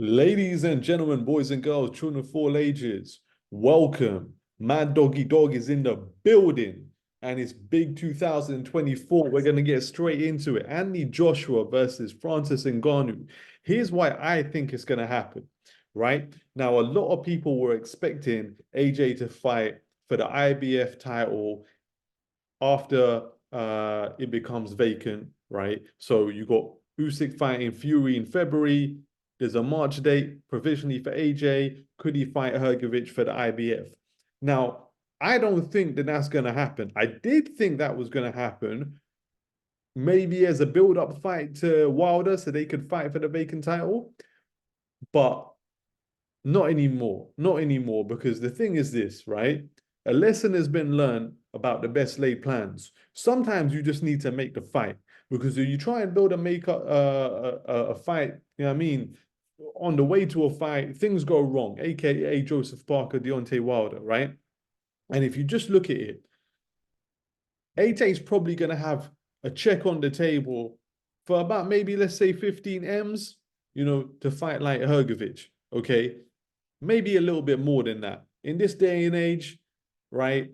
Ladies and gentlemen, boys and girls, children of all ages, welcome. Mad Doggy Dog is in the building and it's big 2024. We're going to get straight into it. Anthony Joshua versus Francis Ngannou. Here's why I think it's going to happen, right? Now, a lot of people were expecting AJ to fight for the IBF title after it becomes vacant, right? So you got Usyk fighting Fury in February. There's a March date provisionally for AJ. Could he fight Hergovich for the IBF? Now, I don't think that that's going to happen. I did think that was going to happen, maybe as a build-up fight to Wilder so they could fight for the vacant title, but not anymore. Not anymore, because the thing is this, right? A lesson has been learned about the best laid plans. Sometimes you just need to make the fight, because if you try and build a a fight, you know what I mean, on the way to a fight, things go wrong, aka Joseph Parker, Deontay Wilder, right? And if you just look at it, AJ is probably going to have a check on the table for about maybe, let's say, 15 M's, to fight like Hergovich, okay? Maybe a little bit more than that. In this day and age, right,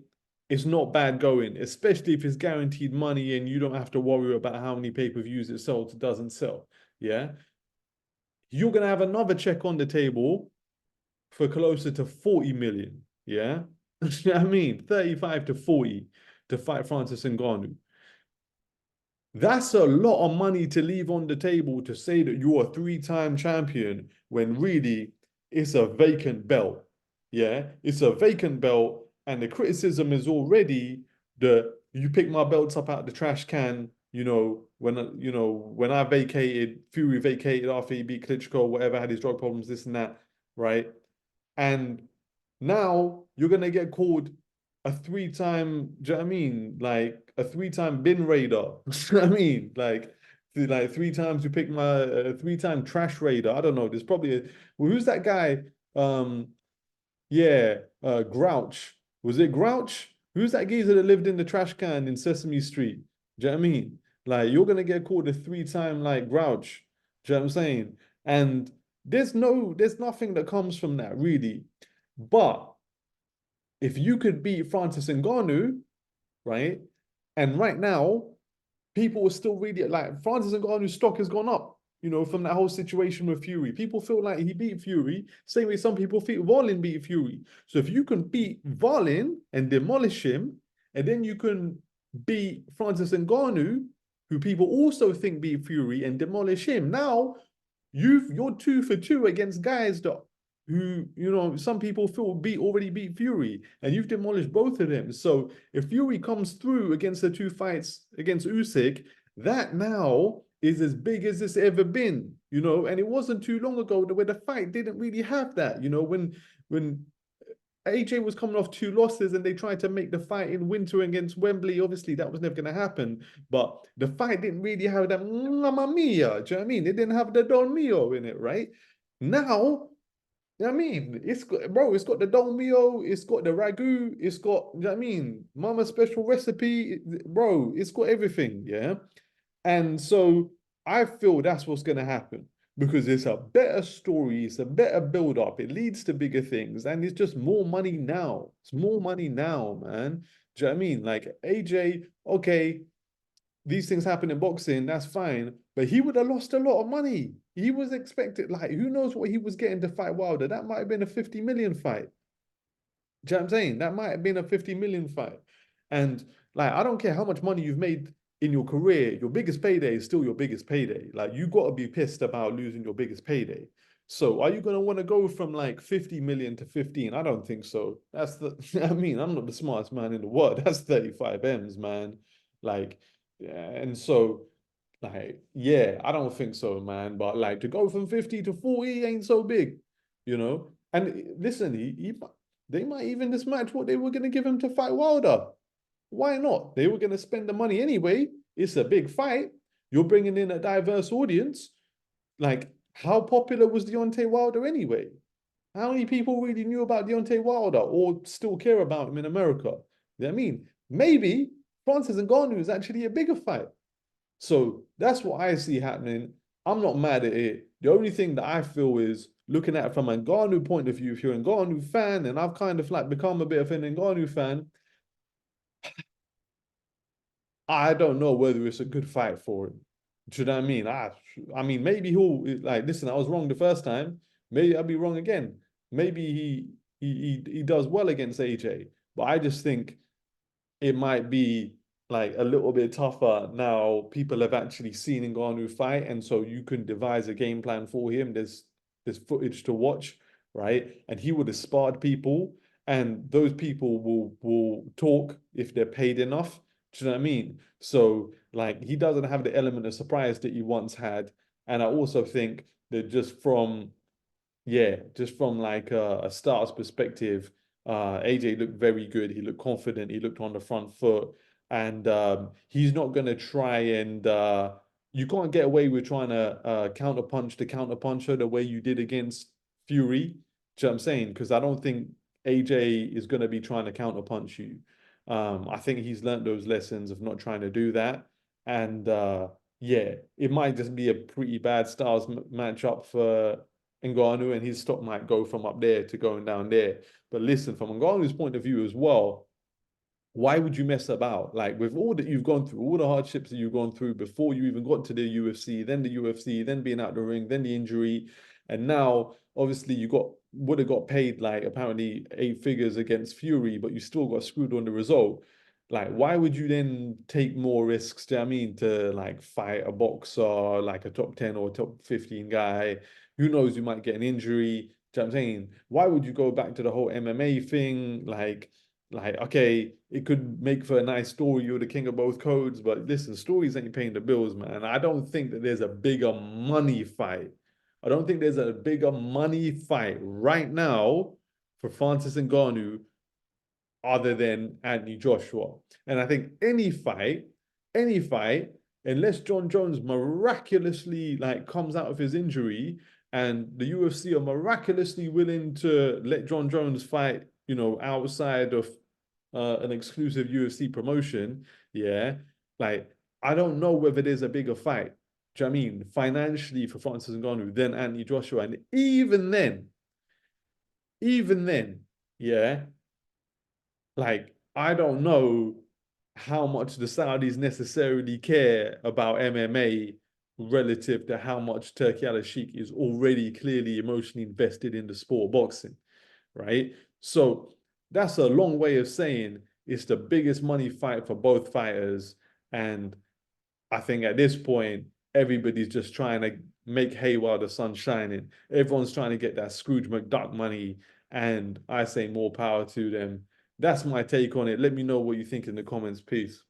it's not bad going, especially if it's guaranteed money and you don't have to worry about how many pay-per-views it sells, doesn't sell. Yeah. You're going to have another check on the table for closer to 40 million. Yeah. I mean, 35 to 40 to fight Francis Ngannou. That's a lot of money to leave on the table to say that you're a three-time champion when really it's a vacant belt. Yeah, it's a vacant belt, and the criticism is already that you pick my belts up out the trash can. When I vacated, Fury vacated after he beat Klitschko, whatever, had his drug problems, this and that, right? And now you're gonna get called a three-time, do you know what I mean? Like a three-time bin raider. I mean, like three times you pick my three-time trash raider. I don't know. There's probably well, who's that guy? Um, yeah, Grouch. Was it Grouch? Who's that geezer that lived in the trash can in Sesame Street? Do you know what I mean? Like you're gonna get called a three-time like Grouch. Do you know what I'm saying? And there's nothing that comes from that really. But if you could beat Francis Ngannou, right? And right now, people are still really like Francis Ngannou's stock has gone up, from that whole situation with Fury. People feel like he beat Fury, same way some people feel Wallin beat Fury. So if you can beat Wallin and demolish him, and then you can beat Francis Ngannou, who people also think beat Fury, and demolish him, now you're 2 for 2 against guys that who some people feel already beat Fury, and you've demolished both of them. So if Fury comes through against the two fights against Usyk, that now is as big as it's ever been, and it wasn't too long ago where the fight didn't really have that, when AJ was coming off 2 losses and they tried to make the fight in winter against Wembley. Obviously, that was never going to happen. But the fight didn't really have that mamma mia. Do you know what I mean? It didn't have the Don Mio in it, right? Now, you know what I mean? It's got the Don Mio, it's got the ragu, it's got, you know what I mean? Mama special recipe, bro, it's got everything, yeah? And so I feel that's what's going to happen because it's a better story, it's a better build up, it leads to bigger things, and it's just more money now. It's more money now, man. Do you know what I mean? Like AJ, okay, these things happen in boxing, that's fine, but he would have lost a lot of money. He was expected, like, who knows what he was getting to fight Wilder? That might have been a 50 million fight. Do you know what I'm saying? That might have been a 50 million fight. And like, I don't care how much money you've made in your career, your biggest payday is still your biggest payday. Like, you got to be pissed about losing your biggest payday. So, are you going to want to go from like 50 million to 15? I don't think so. That's the, I mean, I'm not the smartest man in the world. That's 35 M's, man. Like, yeah, and so, like, yeah, I don't think so, man. But like, to go from 50 to 40 ain't so big, you know? And listen, they might even mismatch what they were going to give him to fight Wilder. Why not? They were going to spend the money anyway. It's a big fight. You're bringing in a diverse audience. Like, how popular was Deontay Wilder anyway? How many people really knew about Deontay Wilder or still care about him in America? You know what I mean? Maybe Francis Ngannou is actually a bigger fight. So that's what I see happening. I'm not mad at it. The only thing that I feel is looking at it from a Ngannou point of view, if you're a Ngannou fan, and I've kind of like become a bit of an Ngannou fan, I don't know whether it's a good fight for him. Do you know what I mean? I mean, maybe he'll like listen. I was wrong the first time. Maybe I'll be wrong again. Maybe he does well against AJ, but I just think it might be like a little bit tougher now. People have actually seen Ngannou fight, and so you can devise a game plan for him. There's footage to watch, right? And he would have sparred people, and those people will talk if they're paid enough. Do you know what I mean? So like he doesn't have the element of surprise that he once had, and I also think that just from like a starter's perspective, AJ looked very good. He looked confident. He looked on the front foot, and he's not going to try and you can't get away with trying to counterpunch the counterpuncher the way you did against Fury. Do you know what I'm saying? Because I don't think AJ is going to be trying to counterpunch you. I think he's learned those lessons of not trying to do that, and yeah, it might just be a pretty bad styles matchup for Ngannou, and his stock might go from up there to going down there. But listen, from Ngannou's point of view as well, why would you mess about? Like with all that you've gone through, all the hardships that you've gone through before you even got to the UFC, then being out the ring, then the injury, and now obviously you would have got paid like apparently 8 figures against Fury, but you still got screwed on the result. Like, why would you then take more risks? Do you know what I mean, to like fight a boxer, like a top 10 or top 15 guy? Who knows, you might get an injury. Do you know what I'm saying? Why would you go back to the whole MMA thing? Like, okay, it could make for a nice story. You're the king of both codes, but listen, stories ain't paying the bills, man. I don't think that there's a bigger money fight. I don't think there's a bigger money fight right now for Francis Ngannou other than Anthony Joshua. And I think any fight, unless John Jones miraculously like comes out of his injury and the UFC are miraculously willing to let John Jones fight, outside of an exclusive UFC promotion, yeah, like I don't know whether there's a bigger fight. Do you know what I mean? Financially for Francis Ngannou than Anthony Joshua. And even then, yeah, like, I don't know how much the Saudis necessarily care about MMA relative to how much Turki Al-Sheikh is already clearly emotionally invested in the sport of boxing, right? So that's a long way of saying it's the biggest money fight for both fighters. And I think at this point, everybody's just trying to make hay while the sun's shining. Everyone's trying to get that Scrooge McDuck money, and I say more power to them. That's my take on it. Let me know what you think in the comments. Peace.